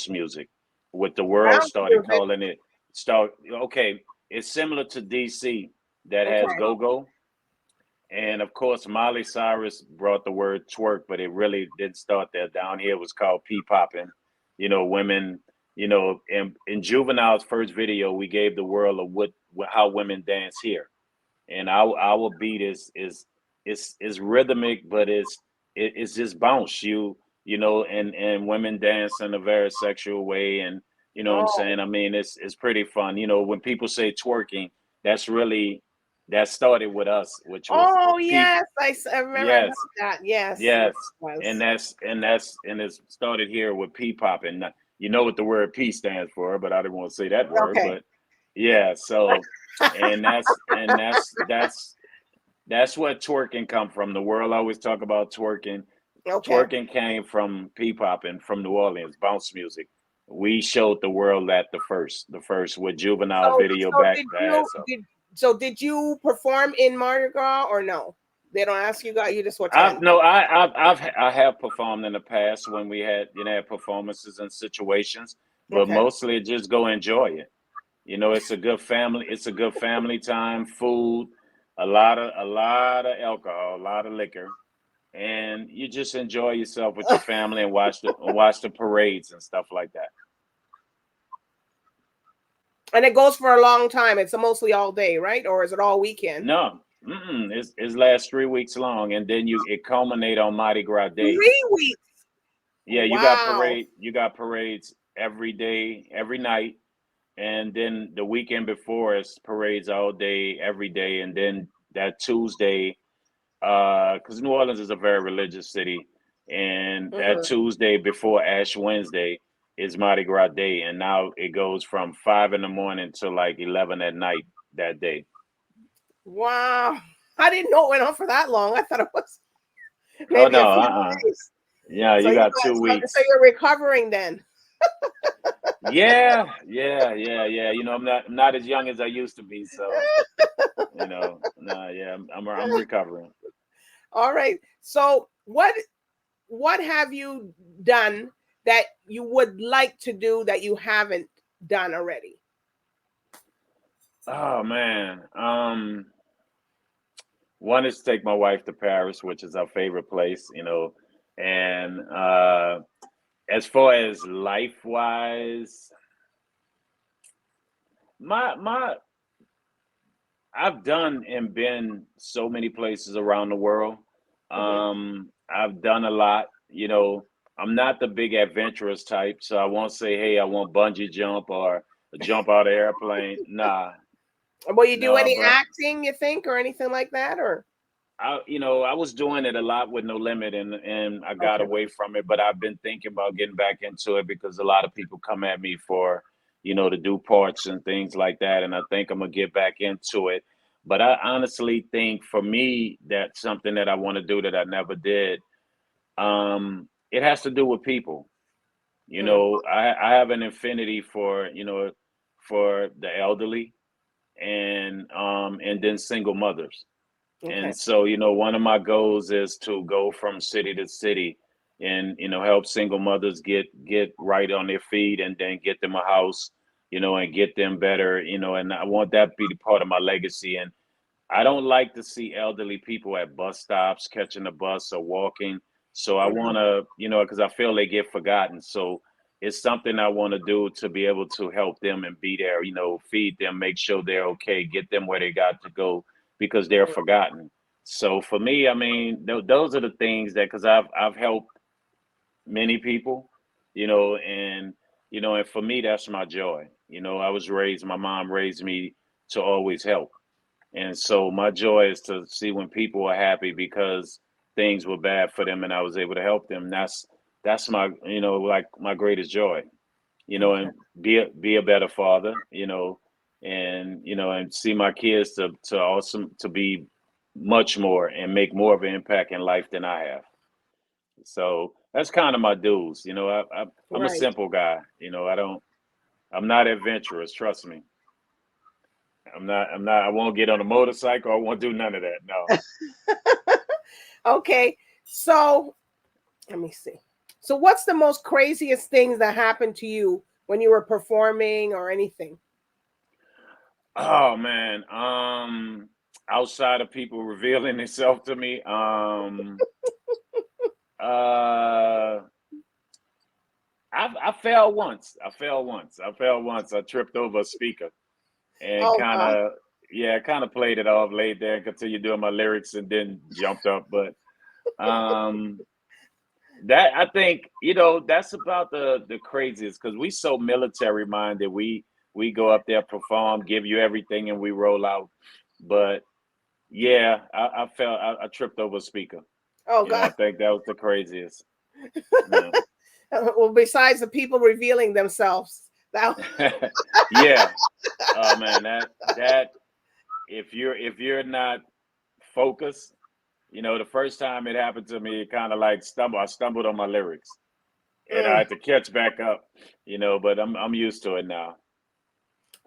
Speaker 2: music. What the world
Speaker 1: Bounce
Speaker 2: started
Speaker 1: music.
Speaker 2: calling it, start okay. It's similar to DC that has
Speaker 1: Okay.
Speaker 2: go-go. And of course, Miley Cyrus brought the word twerk, but it really didn't start there. Down here it was called pee-popping. Women, in Juvenile's first video, we gave the world how women dance here. And our beat is rhythmic, but it's just bounce. you know, and women dance in a very sexual way, and you know what I'm
Speaker 1: Oh,
Speaker 2: saying. I mean, it's pretty fun. You know, when people say twerking, that's really that started with us, which was
Speaker 1: oh
Speaker 2: peep.
Speaker 1: yes, I remember I heard
Speaker 2: Yes,
Speaker 1: that. Yes, yes,
Speaker 2: yes,
Speaker 1: it was.
Speaker 2: and it's started here with P popping. You know what the word P stands for, but I didn't want to say that word.
Speaker 1: Okay,
Speaker 2: But yeah, so and that's what twerking come from. The world always talk about twerking.
Speaker 1: okay.
Speaker 2: Twerking came from P popping from New Orleans, bounce music. We showed the world that the first with Juvenile
Speaker 1: So,
Speaker 2: video
Speaker 1: so
Speaker 2: back
Speaker 1: did
Speaker 2: the
Speaker 1: you
Speaker 2: ass up.
Speaker 1: did you perform in Mardi Gras or no? They don't ask you, got you just
Speaker 2: I've
Speaker 1: attend.
Speaker 2: no, I have performed in the past when we had had performances and situations, but
Speaker 1: Okay.
Speaker 2: mostly just go enjoy it. You know, it's a good family time, food, a lot of alcohol, a lot of liquor, and you just enjoy yourself with your family and watch the parades and stuff like that.
Speaker 1: And it goes for a long time. It's mostly all day, right? Or is it all weekend?
Speaker 2: No, it's lasts 3 weeks long, and then it culminate on Mardi Gras Day.
Speaker 1: 3 weeks.
Speaker 2: Yeah,
Speaker 1: Wow.
Speaker 2: you got parades every day, every night, and then the weekend before is parades all day, every day, and then that Tuesday, because New Orleans is a very religious city, and that
Speaker 1: Mhm.
Speaker 2: Tuesday before Ash Wednesday is Mardi Gras Day, and now it goes from 5 in the morning to like 11 at night that day.
Speaker 1: Wow. I didn't know it went on for that long. I thought it was
Speaker 2: Oh
Speaker 1: maybe
Speaker 2: no,
Speaker 1: a few
Speaker 2: uh-uh.
Speaker 1: days.
Speaker 2: Yeah,
Speaker 1: So
Speaker 2: you
Speaker 1: you
Speaker 2: got
Speaker 1: got
Speaker 2: two
Speaker 1: so
Speaker 2: weeks.
Speaker 1: you're recovering then.
Speaker 2: Yeah. You know, I'm not as young as I used to be, so nah, yeah, I'm recovering.
Speaker 1: All right. So what have you done that you would like to do that you haven't done already?
Speaker 2: Oh man, one is to take my wife to Paris, which is our favorite place, you know, and as far as life wise, my I've done and been so many places around the world.
Speaker 1: Mhm.
Speaker 2: I've done a lot. You know, I'm not the big adventurous type, so I won't say, "Hey, I want bungee jump or jump out of airplane." Nah,
Speaker 1: Will you do
Speaker 2: no.
Speaker 1: any
Speaker 2: But
Speaker 1: acting, you think, or anything like that? Or
Speaker 2: I was doing it a lot with No Limit, and I got
Speaker 1: okay.
Speaker 2: away from it. But I've been thinking about getting back into it because a lot of people come at me for, to do parts and things like that, and I think I'm gonna get back into it. But I honestly think for me, that's something that I want to do that I never did. It has to do with people.
Speaker 1: Mm,
Speaker 2: I have an affinity for for the elderly and then single mothers.
Speaker 1: okay.
Speaker 2: And so, one of my goals is to go from city to city and, help single mothers get right on their feet and then get them a house, and get them better, and I want that to be part of my legacy. And I don't like to see elderly people at bus stops catching a bus or walking. So I
Speaker 1: Mhm.
Speaker 2: want to, because I feel they get forgotten. So it's something I want to do to be able to help them and be there, feed them, make sure they're okay, get them where they got to go because they're forgotten. So for me, I mean, those are the things that because I've helped many people, and for me that's my joy. My mom raised me to always help, and so my joy is to see when people are happy because things were bad for them and I was able to help them. That's my like my greatest joy.
Speaker 1: Okay.
Speaker 2: And be a better father. And see my kids to awesome to be much more and make more of an impact in life than I have. So that's kind of my dues. I'm a
Speaker 1: Right.
Speaker 2: simple guy. I'm not adventurous. Trust me. I won't get on a motorcycle. I won't do none of that. No.
Speaker 1: Okay. So let me see. So what's the most craziest things that happened to you when you were performing or anything?
Speaker 2: Oh man. Outside of people revealing themselves to me, uh, I fell once. I tripped over a speaker and
Speaker 1: Oh God.
Speaker 2: kind of played it off, laid there, and continued doing my lyrics, and then jumped up. But um, That I think, that's about the craziest because we so military minded. We go up there, perform, give you everything, and we roll out. But yeah, I felt I tripped over a speaker.
Speaker 1: Oh God.
Speaker 2: I think that was the craziest. Yeah.
Speaker 1: Well, besides the people revealing themselves, that.
Speaker 2: Yeah. Oh man, that if you're not focused, the first time it happened to me, it kind of like I stumbled on my lyrics, and I
Speaker 1: Mm.
Speaker 2: had to catch back up. But I'm used to it now.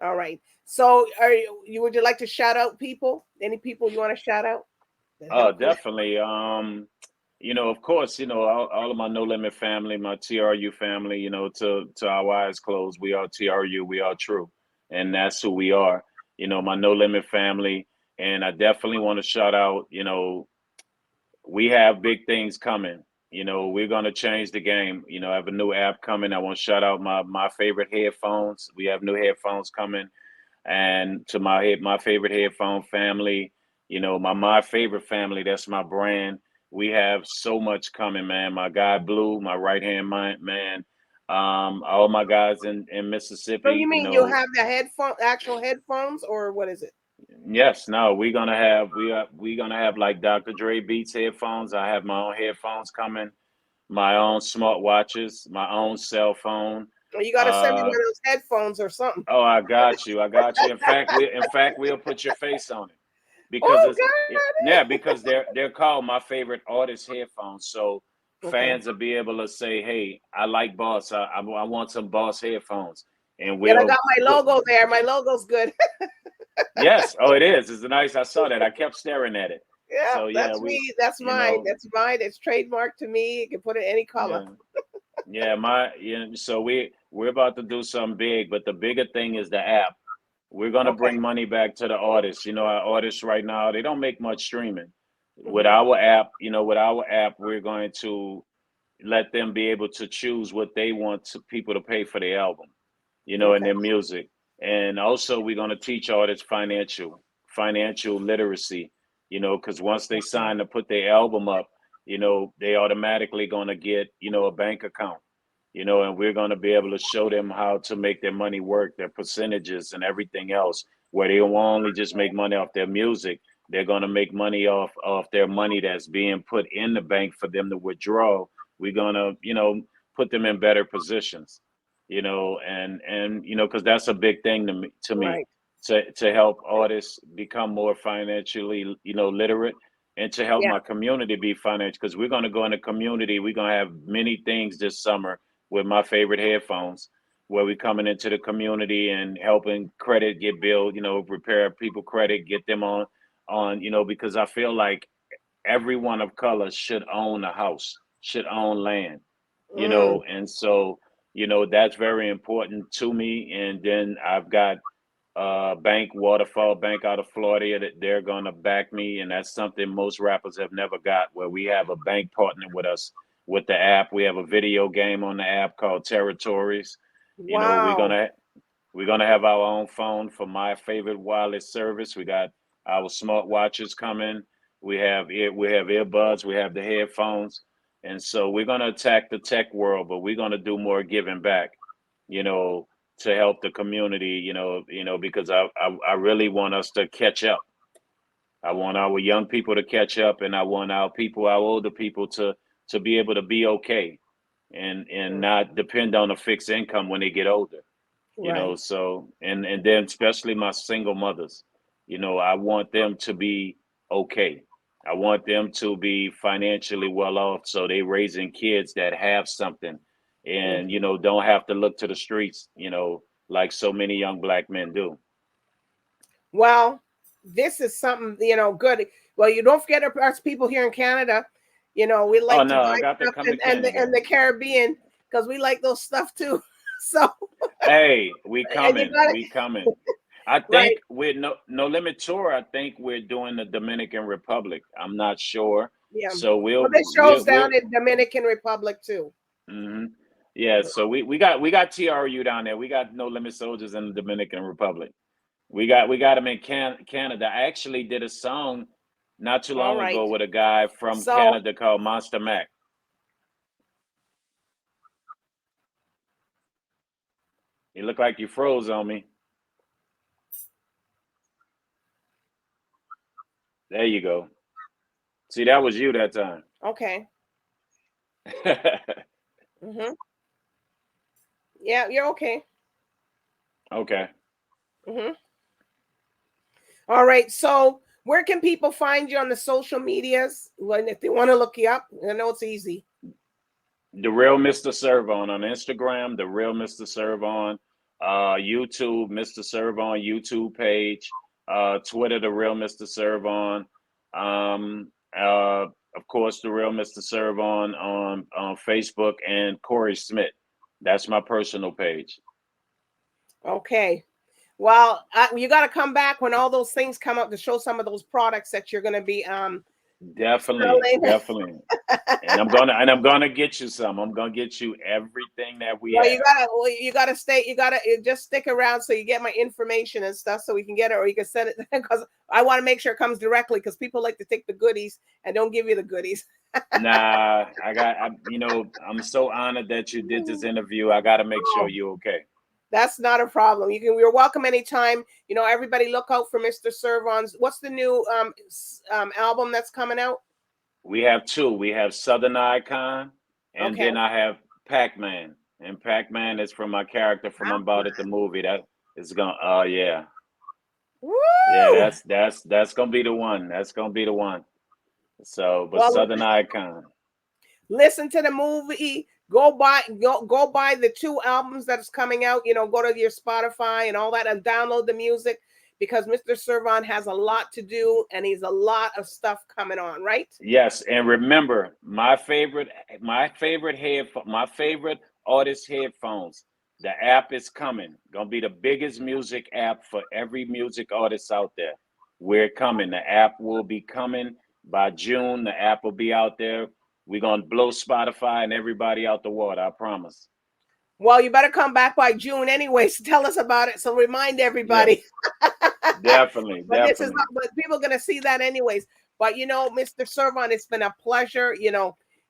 Speaker 1: All right. So, would you like to shout out people? Any people you want to shout out that
Speaker 2: Oh,
Speaker 1: help you?
Speaker 2: definitely. Of course, all of my No Limit family, my TRU family, to our eyes closed, we are TRU, we are true. And that's who we are. My No Limit family. And I definitely want to shout out, we have big things coming. We're gonna change the game. I have a new app coming. I want to shout out my favorite headphones. We have new headphones coming, and to my favorite headphone family, my favorite family. That's my brand. We have so much coming, man. My guy Blue, my right hand man. All my guys in
Speaker 1: So you
Speaker 2: Mississippi.
Speaker 1: mean you have the actual headphones, or what is it?
Speaker 2: Yes, no, we gonna have like Dr. Dre Beats headphones. I have my own headphones coming, my own smartwatches, my own cell phone.
Speaker 1: Well, you got to send me
Speaker 2: Uh,
Speaker 1: one of those headphones or something.
Speaker 2: oh, I got you. I got you. In fact, we'll put your face on it because
Speaker 1: Oh
Speaker 2: yeah, because they're called my favorite artist headphones. So
Speaker 1: God. Okay.
Speaker 2: fans will be able to say, "Hey, I like Boss. I want some Boss headphones," and
Speaker 1: Yeah, I
Speaker 2: we'll
Speaker 1: got my
Speaker 2: put.
Speaker 1: logo there. My logo's good.
Speaker 2: Yes. Oh, it is. It's nice. I saw that. I kept staring at it.
Speaker 1: Yeah,
Speaker 2: So yeah,
Speaker 1: that's me. That's
Speaker 2: you
Speaker 1: mine.
Speaker 2: know,
Speaker 1: That's mine. It's trademarked to me. You can put it any color.
Speaker 2: yeah, yeah. So we're about to do something big, but the bigger thing is the app. We're gonna
Speaker 1: Okay.
Speaker 2: bring money back to the artists. Our artists right now, they don't make much streaming. With
Speaker 1: Hmm.
Speaker 2: our app, we're going to let them be able to choose what they want people to pay for their album, and
Speaker 1: Okay.
Speaker 2: their music. And also we're going to teach artists financial literacy, because once they sign to put their album up, they automatically going to get, a bank account, and we're going to be able to show them how to make their money work, their percentages and everything else, where they won't only just make money off their music. They're going to make money off their money that's being put in the bank for them to withdraw. We're going to, put them in better positions, and because that's a big thing to me,
Speaker 1: Right.
Speaker 2: to help artists become more financially, literate, and to help
Speaker 1: Yeah.
Speaker 2: my community be financial, because we're going to go in the community. We're going to have many things this summer with my favorite headphones, where we're coming into the community and helping credit get built, repair people credit, get them on, because I feel like everyone of color should own a house, should own land,
Speaker 1: Mm.
Speaker 2: and so, that's very important to me. And then I've got Waterfall Bank out of Florida, that they're going to back me. And that's something most rappers have never got, where we have a bank partner with us with the app. We have a video game on the app called Territories. You know, we're
Speaker 1: Wow.
Speaker 2: gonna we're gonna have our own phone for my favorite wireless service. We got our smartwatches coming. We have earbuds. We have the headphones, and so we're gonna attack the tech world, but we're gonna do more giving back. You know, to help the community. Because I really want us to catch up. I want our young people to catch up, and I want our older people to be able to be okay, and not depend on a fixed income when they get older.
Speaker 1: Right.
Speaker 2: So, and then especially my single mothers, I want them to be okay. I want them to be financially well off, so they raising kids that have something, and
Speaker 1: Mhm.
Speaker 2: don't have to look to the streets, like so many young black men do.
Speaker 1: Well, this is something, good. Well, you don't forget us people here in Canada. We
Speaker 2: Oh
Speaker 1: like to
Speaker 2: no,
Speaker 1: buy
Speaker 2: I got to
Speaker 1: stuff
Speaker 2: come to
Speaker 1: and the
Speaker 2: Canada.
Speaker 1: Caribbean because we like those stuff too. So,
Speaker 2: Hey, we
Speaker 1: and you
Speaker 2: coming,
Speaker 1: got it
Speaker 2: we coming. I
Speaker 1: right.
Speaker 2: think we're no limit tour. I think we're doing the Dominican Republic. I'm not sure.
Speaker 1: Yeah.
Speaker 2: So
Speaker 1: Well, this show's down in Dominican Republic too.
Speaker 2: hmm yeah. So we got TRU down there. We got No Limit Soldiers in the Dominican Republic. We got them in Canada. I actually did a song not too
Speaker 1: All
Speaker 2: long
Speaker 1: right.
Speaker 2: ago with a guy from
Speaker 1: So,
Speaker 2: Canada called Monster Mac. You look like you froze on me. There you go. See, that was you that time.
Speaker 1: Okay. Mm-hmm. Yeah, you're okay.
Speaker 2: Okay.
Speaker 1: Mm-hmm. All right. So where can people find you on the social medias when if they want to look you up? I know it's easy.
Speaker 2: The Real Mr. SERV On Instagram, The Real Mr. SERV On, YouTube, Mr. SERV On YouTube page, Twitter, The Real Mr. SERV On, of course, The Real Mr. SERV on Facebook, and Corey Smith. That's my personal page.
Speaker 1: Okay. Well, you got to come back when all those things come up to show some of those products that you're going to be
Speaker 2: Definitely,
Speaker 1: selling.
Speaker 2: definitely. And I'm gonna get you some. I'm gonna get you everything that we
Speaker 1: Well,
Speaker 2: have.
Speaker 1: you gotta stay. You gotta just stick around so you get my information and stuff, so we can get it, or you can send it because I want to make sure it comes directly because people like to take the goodies and don't give you the goodies.
Speaker 2: Nah, I'm so honored that you did this interview. I got to make sure you're okay.
Speaker 1: That's not a problem. You're welcome anytime. Everybody look out for Mr. SERV On's. What's the new album that's coming out?
Speaker 2: We have two. We have Southern Icon, and
Speaker 1: Okay.
Speaker 2: then I have Pac-Man. And Pac-Man is from my character from About It the movie. That is gonna. Yeah.
Speaker 1: Woo!
Speaker 2: Yeah, that's gonna be the one. That's gonna be the one. So, but Southern Icon.
Speaker 1: Listen to the movie. Go buy the two albums that's coming out. Go to your Spotify and all that and download the music because Mr. SERV On has a lot to do and he's a lot of stuff coming on, right?
Speaker 2: Yes, and remember my favorite artist headphones. The app is coming. Gonna be the biggest music app for every music artist out there. We're coming. The app will be coming by June. The app will be out there. We're gonna blow Spotify and everybody out the water. I promise.
Speaker 1: Well, you better come back by June anyways. Tell us about it. So remind everybody.
Speaker 2: Yes. Definitely.
Speaker 1: But people are gonna see that anyways. But Mr. SERV On, it's been a pleasure,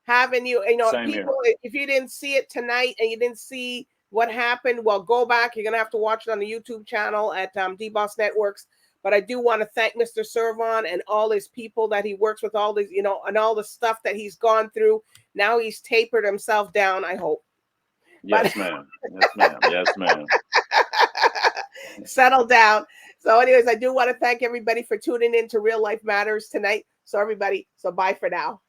Speaker 1: having you.
Speaker 2: Same
Speaker 1: people,
Speaker 2: here.
Speaker 1: if you didn't see it tonight and you didn't see what happened, well, go back. You're gonna have to watch it on the YouTube channel at DBoss Networks. But I do want to thank Mr. SERV On and all his people that he works with, all these, and all the stuff that he's gone through. Now he's tapered himself down, I hope.
Speaker 2: Yes, ma'am. Yes, ma'am. Yes, ma'am.
Speaker 1: Settle down. So anyways, I do want to thank everybody for tuning in to Real Life Matters tonight. So everybody, bye for now.